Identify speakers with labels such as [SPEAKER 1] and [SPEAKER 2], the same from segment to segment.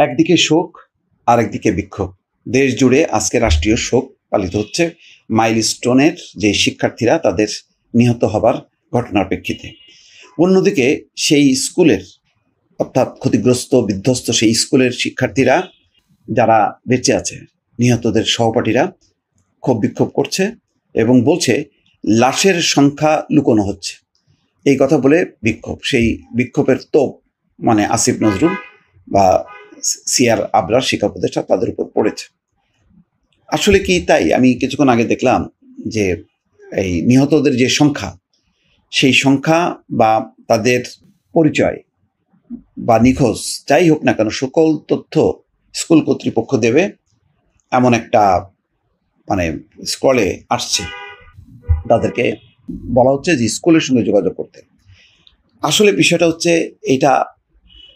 [SPEAKER 1] একদিকে শোক, আরেকদিকে বিক্ষোভ। দেশ জুড়ে আজকে রাষ্ট্রীয় শোক পালিত হচ্ছে মাইলস্টোনের যে শিক্ষার্থীরা তাদের নিহত হবার ঘটনার প্রেক্ষিতে। অন্যদিকে সেই স্কুলের অর্থাৎ ক্ষতিগ্রস্ত বিধ্বস্ত সেই স্কুলের শিক্ষার্থীরা যারা বেঁচে আছে, নিহতদের সহপাঠীরা ক্ষোভ বিক্ষোভ করছে এবং বলছে লাশের সংখ্যা লুকোনো হচ্ছে। এই কথা বলে বিক্ষোভ, সেই বিক্ষোভের তোপ মানে আসিফ নজরুল বা সিআর আবরার শিক্ষা উপদেষ্টা তাদের উপর পড়েছে। আসলে কি তাই? আমি কিছুক্ষণ আগে দেখলাম যে এই নিহতদের যে সংখ্যা, সেই সংখ্যা বা তাদের পরিচয় বা নিখোঁজ যাই হোক না কেন, সকল তথ্য স্কুল কর্তৃপক্ষ দেবে এমন একটা মানে স্ক্রলে আসছে। তাদেরকে বলা হচ্ছে যে স্কুলের সঙ্গে যোগাযোগ করতে। আসলে বিষয়টা হচ্ছে এটা,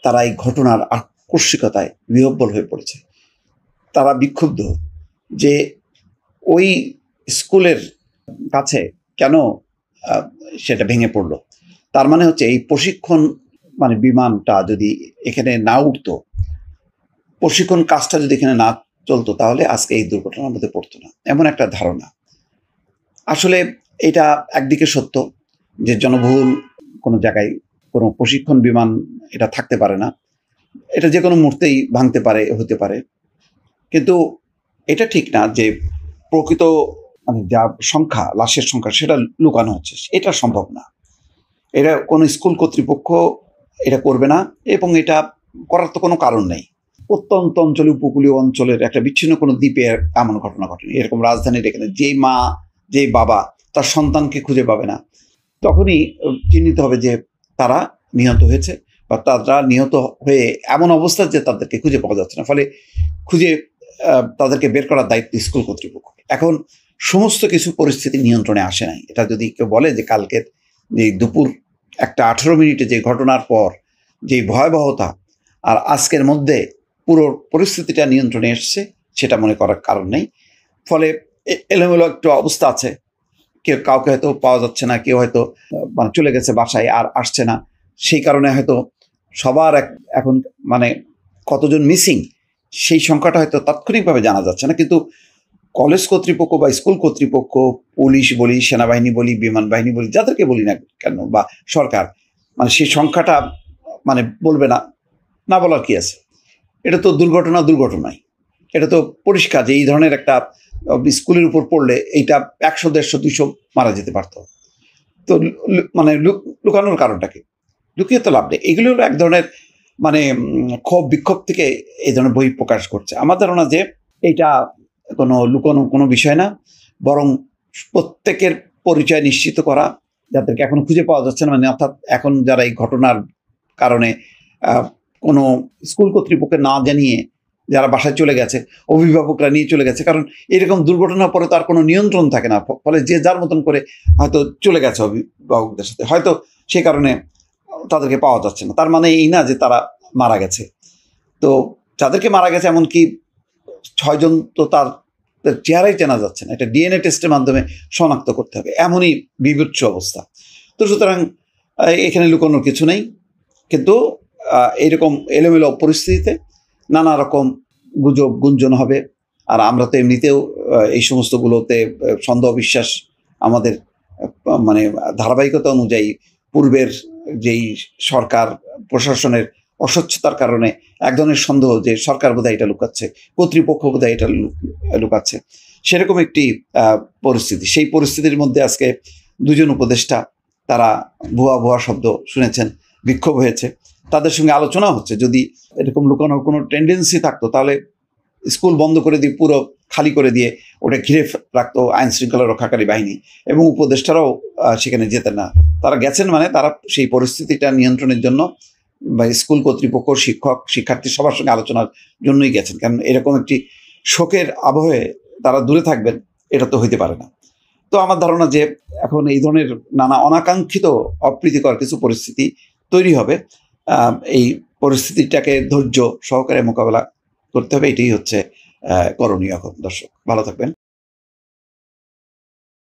[SPEAKER 1] তারা এই ঘটনার আকস্মিকতায় বিহ্বল হয়ে পড়েছে। তারা বিক্ষুব্ধ যে ওই স্কুলের কাছে কেন সেটা ভেঙে পড়লো। তার মানে হচ্ছে এই প্রশিক্ষণ মানে বিমানটা যদি এখানে না উঠতো, প্রশিক্ষণ কাজটা যদি এখানে না চলতো, তাহলে আজকে এই দুর্ঘটনার মধ্যে পড়তো না, এমন একটা ধারণা। আসলে এটা একদিকে সত্য যে জনবহুল কোনো জায়গায় কোনো প্রশিক্ষণ বিমান এটা থাকতে পারে না, এটা যে কোনো মুহূর্তেই ভাঙতে পারে, হতে পারে। কিন্তু এটা ঠিক না যে প্রকৃত মানে যা সংখ্যা, লাশের সংখ্যা সেটা লুকানো হচ্ছে, এটা সম্ভব না। এটা কোনো স্কুল কর্তৃপক্ষ এটা করবে না এবং এটা করার তো কোনো কারণ নেই। প্রত্যন্ত অঞ্চলে, উপকূলীয় অঞ্চলের একটা বিচ্ছিন্ন কোনো দ্বীপে এমন ঘটনা ঘটেনি। এরকম রাজধানীর এখানে যেই মা, যেই বাবা তার সন্তানকে খুঁজে পাবে না, তখনই চিহ্নিত হবে যে তারা নিহত হয়েছে বা তারা নিহত হয়ে এমন অবস্থা যে তাদেরকে খুঁজে পাওয়া যাচ্ছে না। ফলে খুঁজে তাদেরকে বের করার দায়িত্ব স্কুল কর্তৃপক্ষ। এখন সমস্ত কিছু পরিস্থিতি নিয়ন্ত্রণে আসে নাই। এটা যদি কেউ বলে যে কালকের যে দুপুর 1:18 যে ঘটনার পর যে ভয়াবহতা আর আজকের মধ্যে পুরো পরিস্থিতিটা নিয়ন্ত্রণে এসছে, সেটা মনে করার কারণ নেই। ফলে এলোমেলো একটু অবস্থা আছে। কেউ কাউকে হয়তো পাওয়া যাচ্ছে না, কেউ হয়তো মানে চলে গেছে বাসায় আর আসছে না, সেই কারণে হয়তো সবার এখন মানে কতজন মিসিং সেই সংখ্যাটা হয়তো তাৎক্ষণিকভাবে জানা যাচ্ছে না। কিন্তু কলেজ কর্তৃপক্ষ বা স্কুল কর্তৃপক্ষ, পুলিশ বলি, সেনাবাহিনী বলি, বিমান বাহিনী বলি, যাদেরকে বলি না কেন, বা সরকার, মানে সেই সংখ্যাটা মানে বলবে না, না বলার কি আছে? এটা তো দুর্ঘটনাই। এটা তো পরিষ্কার যে এই ধরনের একটা স্কুলের উপর পড়লে এইটা 100, 150, 200 মারা যেতে পারতো। তো মানে লুকানোর কারণটা কি? লুকিয়ে তো লাভ নেই। এগুলো হলো এক ধরনের মানে ক্ষোভ বিক্ষোভ থেকে এই ধরনের বহিঃপ্রকাশ করছে। আমার ধারণা যে এইটা কোনো লুকানো কোনো বিষয় না, বরং প্রত্যেকের পরিচয় নিশ্চিত করা, যাদেরকে এখনো খুঁজে পাওয়া যাচ্ছে না, মানে অর্থাৎ এখন যারা এই ঘটনার কারণে কোনো স্কুল কর্তৃপক্ষকে না জানিয়ে যারা বাসায় চলে গেছে, অভিভাবকরা নিয়ে চলে গেছে, কারণ এরকম দুর্ঘটনার পরে তো আর কোনো নিয়ন্ত্রণ থাকে না। ফলে যে যার মতন করে হয়তো চলে গেছে অভিভাবকদের সাথে, হয়তো সেই কারণে তাদেরকে পাওয়া যাচ্ছে না। তার মানে এই না যে তারা মারা গেছে। তো যাদেরকে মারা গেছে এমনকি 6 জন তো তার চেহারাই চেনা যাচ্ছে না, এটা ডিএনএ টেস্টের মাধ্যমে শনাক্ত করতে হবে, এমনই বিভৎস অবস্থা। তো সুতরাং এখানে লুকানোর কিছু নেই। কিন্তু এইরকম এলোমেলো পরিস্থিতিতে নানা রকম গুজব গুঞ্জন হবে। আর আমরা তো এমনিতেও এই সমস্তগুলোতে সন্দেহ বিশ্বাস আমাদের মানে ধারাবাহিকতা অনুযায়ী পূর্বের যেই সরকার প্রশাসনের অস্বচ্ছতার কারণে এক ধরনের সন্দেহ যে সরকার বোধহয় এটা লুকাচ্ছে, কর্তৃপক্ষ বোধহয় এটা লুকাচ্ছে, সেরকম একটি পরিস্থিতি। সেই পরিস্থিতির মধ্যে আজকে 2 জন উপদেষ্টা তারা ভুয়া শব্দ শুনেছেন, বিক্ষোভ হয়েছে, তাদের সঙ্গে আলোচনা হচ্ছে। যদি এরকম লুকানোর কোনো টেন্ডেন্সি থাকতো, তাহলে স্কুল বন্ধ করে দিয়ে পুরো খালি করে দিয়ে ওটা ঘিরে রাখতো আইন শৃঙ্খলা রক্ষাকারী বাহিনী, এবং উপদেষ্টারাও সেখানে যেতেন না। তারা গেছেন মানে তারা সেই পরিস্থিতিটা নিয়ন্ত্রণের জন্য বা স্কুল কর্তৃপক্ষ, শিক্ষক, শিক্ষার্থী সবার সঙ্গে আলোচনার জন্যই গেছেন। কারণ এরকম একটি শোকের আবহে তারা দূরে থাকবেন, এটা তো হইতে পারে না। তো আমার ধারণা যে এখন এই ধরনের নানা অনাকাঙ্ক্ষিত অপ্রীতিকর কিছু পরিস্থিতি তৈরি হবে। এই পরিস্থিতিটাকে ধৈর্য সহকারে মোকাবেলা করতে হবে, এটাই হচ্ছে করণীয়। এখন দর্শক ভালো থাকবেন।